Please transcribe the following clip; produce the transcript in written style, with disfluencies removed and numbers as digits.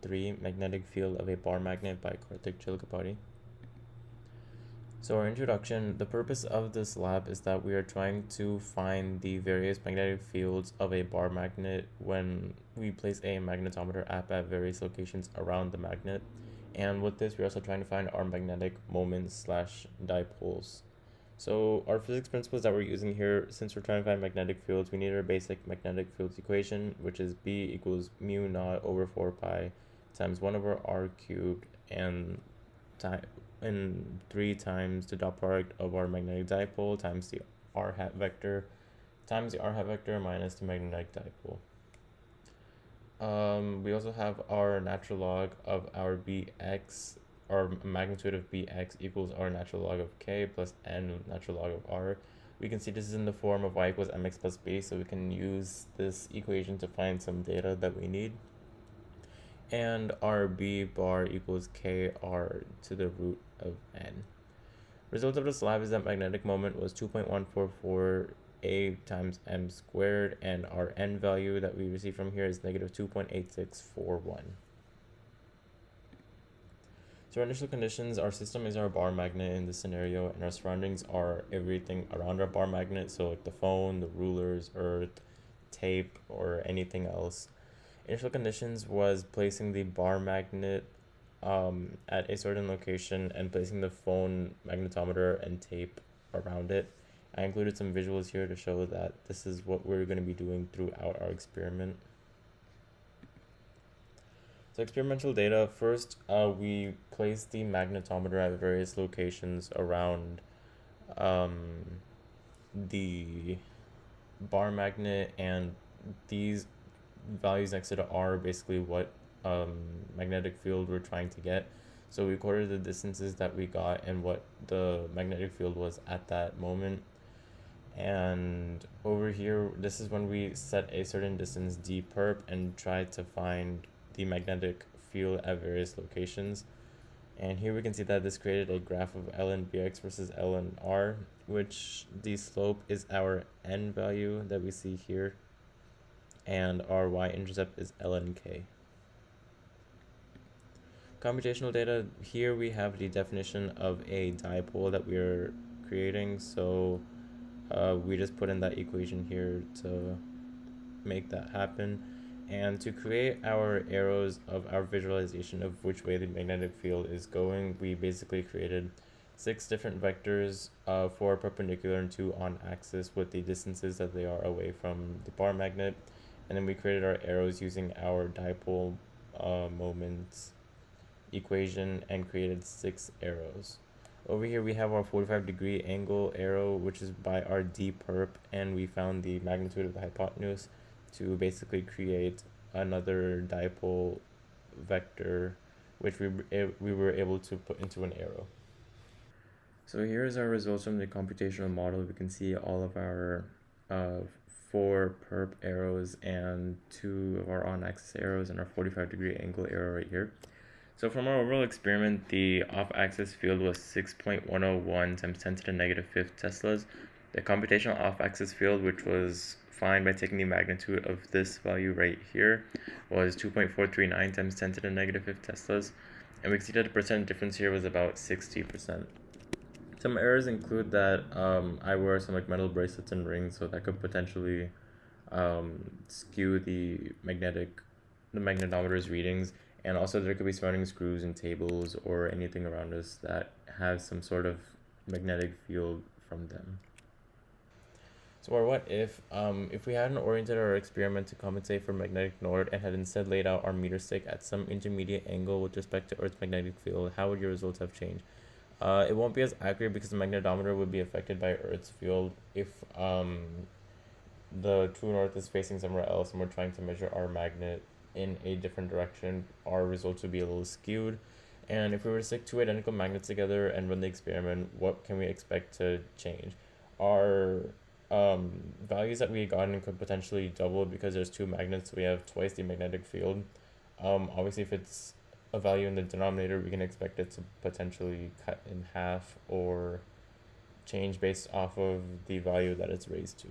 3, Magnetic Field of a Bar Magnet by Karthik Chilkapati. So our introduction, the purpose of this lab is that we are trying to find the various magnetic fields of a bar magnet when we place a magnetometer app at various locations around the magnet. And with this, we're also trying to find our magnetic moments slash dipoles. So our physics principles that we're using here, since we're trying to find magnetic fields, we need our basic magnetic fields equation, which is B equals mu naught over 4 pi times 1 over r cubed and 3 times the dot product of our magnetic dipole times the r hat vector minus the magnetic dipole. We also have our natural log of our bx, or magnitude of bx equals our natural log of k plus n natural log of r. We can see this is in the form of y equals mx plus b, so we can use this equation to find some data that we need. And our b bar equals kr to the root of n. Result of this lab is that magnetic moment was 2.144 a times m squared, and our n value that we receive from here is negative 2.8641. So our initial conditions, our system is our bar magnet in this scenario, and our surroundings are everything around our bar magnet, so like the phone, the rulers, earth, tape, or anything else. Initial conditions was placing the bar magnet at a certain location and placing the phone magnetometer and tape around it. I included some visuals here to show that this is what we're going to be doing throughout our experiment. So experimental data, first we placed the magnetometer at various locations around the bar magnet, and these values next to the r are basically what magnetic field we're trying to get. So we recorded the distances that we got and what the magnetic field was at that moment. And over here, this is when we set a certain distance d perp and tried to find the magnetic field at various locations. And here we can see that this created a graph of ln bx versus ln r, which the slope is our n value that we see here, and our y-intercept is ln k. Computational data, here we have the definition of a dipole that we are creating, so we just put in that equation here to make that happen. And to create our arrows of our visualization of which way the magnetic field is going, we basically created 6 different vectors, 4 perpendicular and 2 on axis with the distances that they are away from the bar magnet. And then we created our arrows using our dipole moments equation and created 6 arrows. Over here we have our 45-degree angle arrow, which is by our d perp, and we found the magnitude of the hypotenuse to basically create another dipole vector, which we were able to put into an arrow. So here's our results from the computational model. We can see all of our 4 perp arrows and 2 of our on-axis arrows and our 45-degree angle arrow right here. So from our overall experiment, the off-axis field was 6.101 times 10 to the negative 5th teslas. The computational off-axis field, which was find by taking the magnitude of this value right here, was 2.439 times 10 to the negative 5th teslas, and we can see that the percent difference here was about 60%. Some errors include that I wear some like metal bracelets and rings, so that could potentially skew the magnetometer's readings, and also there could be surrounding screws and tables or anything around us that has some sort of magnetic field from them. So our what if we hadn't oriented our experiment to compensate for magnetic north and had instead laid out our meter stick at some intermediate angle with respect to Earth's magnetic field, how would your results have changed? It won't be as accurate because the magnetometer would be affected by Earth's field. If the true north is facing somewhere else and we're trying to measure our magnet in a different direction, our results would be a little skewed. And if we were to stick 2 identical magnets together and run the experiment, what can we expect to change? Our values that we gotten could potentially double because there's 2 magnets, so we have twice the magnetic field. Obviously, if it's a value in the denominator, we can expect it to potentially cut in half or change based off of the value that it's raised to.